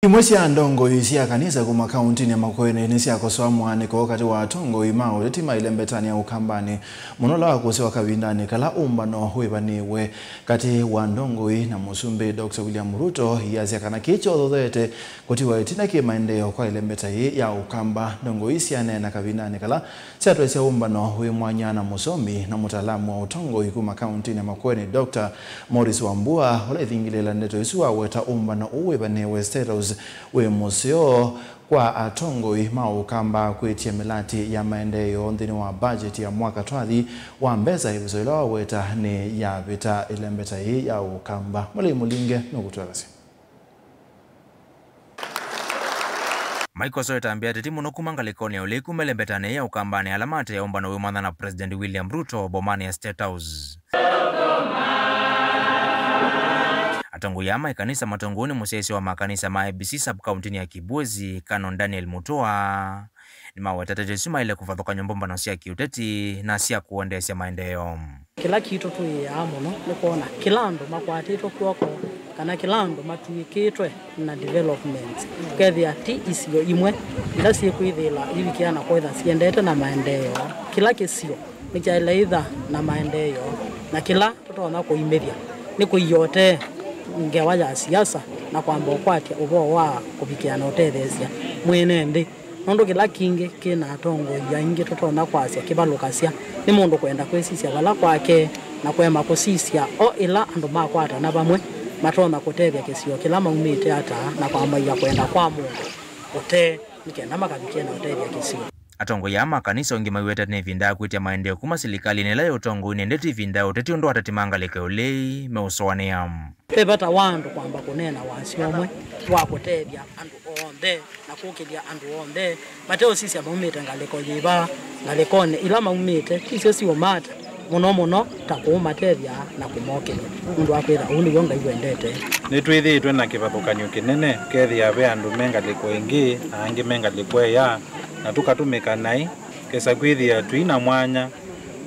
Imwesia andongo isia kanisa kuma kaunti ya Makueni nisia kosoa mwaniko wakati wa atongo imao letima ilembetani ya ukambani munola wakusewa kawindani kala umbano huibaniwe kati wa ndongo na musumbi Dr. William Ruto yasia kana kicho odhoete kutiwa itina kimaendeo kwa ilembeta hii ya ukamba ndongo isia na kawindani kala siatwesia umbano huimwanya na musomi na mutalamu wa utongo kuma kaunti ya Makueni Dr. Morris Wambua wala ithingilela neto isua weta umbano uwebaniwe status we museo kwa atongo imao kamba kwetia milati ya maendeleo ndini wa budget ya mwaka twadhi wa mbeza hivizoilawa weta ni ya vita ilembeta hii ya ukamba. Mwale mulinge nukutuwakasi. Michael Soeta ambia tetimu nukumanga likoni ya uliku melembetane ya ukambani alamate ya umbano wimana na President William Ruto bomani ya State House. Atongo yama ikanisa matongoni musesi wa makanisa ma ABC sub-county ya Kibwezi Canon Daniel Mutoa ni mawetata jesuma ile kufadhoka nyombomba na siya kiuteti na siya kuondesya maendeleo. Kila kitu tu ya amono nikuona kilando makwatito kwako kana kilando matuikitwe na development kethi ati isiyo imwe ila sikwithila hivi kiana kwetha siendete na maendeleo kila kisio nikiaila idha na maendeleo na kila tutaona kuimeria ni kuyote ngewaja siasa na kwamba ukwatia ubo wa kubikiana utethesia mwenende nondo kila kinge kina atongo ya ingi totona kwasia kibalukasya ni mundu kwenda kwesisia bala kwake na kwema kusisia o ila andu makwata na bamwe matona kutethia kisio kila maumite hata na kwamba ya kwenda kwa mundu ute nikenda makabikiana utethia kisio. Atongo ya makanisa ongi maiweta ne vinda kwetia maendeleo kuma serikali nela utongo inendeti vinda uteti ondo atatimanga leke ulei meusowanea pebata wandu kwamba kunena wasiomwe wakutethia andu onde na kukilia andu onde mateo sisi amaumite ngaleko yiba ngalekone ila maumite kisio sio mata muno takumatethia na kumokele mundu akwira uni wonga iwendete nitwithitwe na kivathukanyo kinene kethi ave andu menga liko ingi na angi menga liko ya na tukatumika nai kesa kwithia tuina mwanya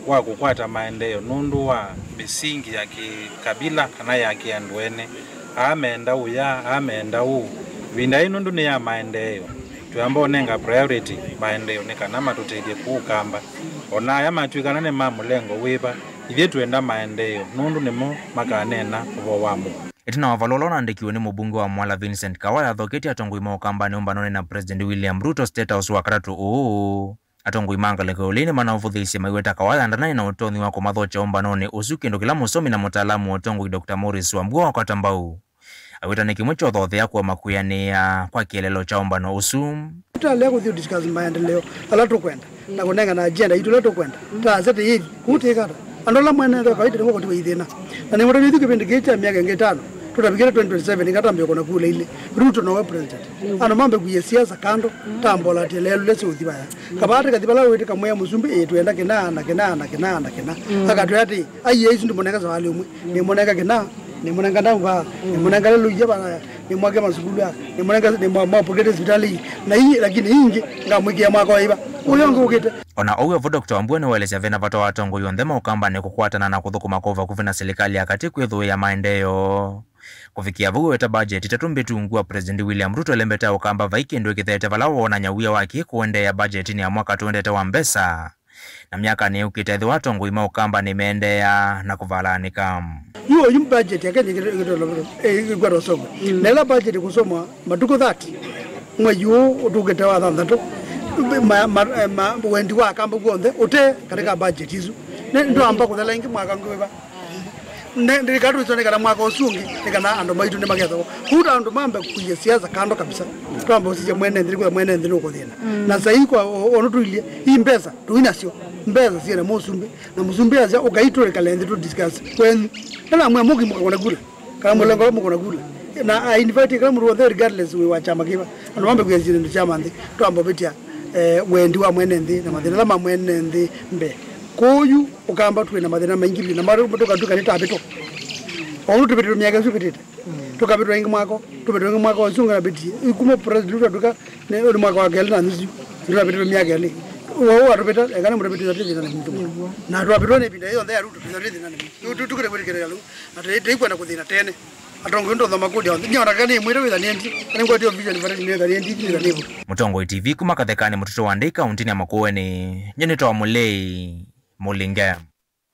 wa kukwata maendeleo nundu wa misingi ya kikabila kana ya kiandu ene amenda uya amenda u vinda inundu ni ya maendeleo tuamba onenga priority maendeleo ni kana matuteithie kukamba ona ya matwikana ne mamulengo wiba ithie tuenda maendeleo nundu nimo makanena ubo wamo. Itina wavalolona ndekiwe ni mbunge wa Mwala Vincent Kawaya thoketi atongo imao kambani umbanone na President William Ruto State House wakatatu atongo imanga leke ulini mana uvudhisi maiweta Kawaya andanayi na utothi wako mathocha umbanone usuki ndo kila musomi na mutalamu utongo Dr. Morris Wambua wakatambau awita ni kimwe chotho ya kwa makuyania kwa kielelo cha umbano usum tutalea kuthio discuss maendeleo ala tukwenda na kunenga na agenda itu la tukwenda tazete hivi kutekata andola mwana ndo kawaida ngo kuti ithina na ni mutoni thiku kipindi kicha miaka ngitano tutapigana 2027 ngatambe kona kule ile Ruto na president ano mambe kuye siasa kando tambola telelo lesi uthibaya kabate kathibala wete kamwe musumbi tuenda kina akatwati ayi isu ndimoneka zawali umwe ni moneka kina ni moneka ndanga ni moneka luja bana ni mwake masukulu ni moneka ni mapokete hospitali na hii lakini ingi ngamwikia mwako waiba uyongo ukite ona owe vo Dr. Wambua ni weleza vena vato watongo yondhema ukamba ni kukwatana na kuthukuma kova kuvina serikali akati kwethu ya maendeleo kufikia vugu weta budget itatumbe tuungua President William Ruto lembeta ukamba vaikendo ikithete valawo na nyawia waki kuende ya budget ni ya mwaka tuendete wa mbesa na miaka ni ukitethi watongo ima ukamba ni meendea na kuvalanika hiyo budget ya Kenya igwaro soma nela budget kusoma matuko 30 mwayo utugete wa thanthatu wendi wa kamba kuonthe ute katika budget hizo ndo amba kuthala ingi mwaka ngwiba ndikatu tsone kana mwaka usungi kana ando maitu ne magetho kuta ando mambe kuye siasa kando kabisa twamba usije mwene ndiri kwa mwene ndiri uko thina na sahi kwa onotuilie hii mbesa tuinasio mbesa sire musumbi na musumbi aza ukaitore kalende to discuss when kana mwe mugi mukona gula kama mulengo mukona gula na I invite kama mru regardless we wa chama kiba ando mambe kuye zire ndo chama ndi twamba betia wendi wa mwene ndi na mathina la mwene ndi mbe koyu ukamba tuwe na mathina maingi na mara mutoka tukanita abeto onu tupetero miaka supetete tukapetero ingi mwako tupetero ingi mwako wasunga na beti ikumo president tuka ne mwako wa gelna nzi tupetero miaka ile wao atupeta ekana mutapetero tete na mtu na tupetero ne binda hiyo nda ya Ruto tete na mtu tukure kwerekera lu ate kwenda kuthina tene atongo ndo thoma kodi on nyora kani mwire witha nendi kani ngwa dio vision vare ni nendi ni nendi Mutongoi TV kuma kathekani mutoto wa Ndei kaunti ya Makueni nyene to Mulei Mulinga.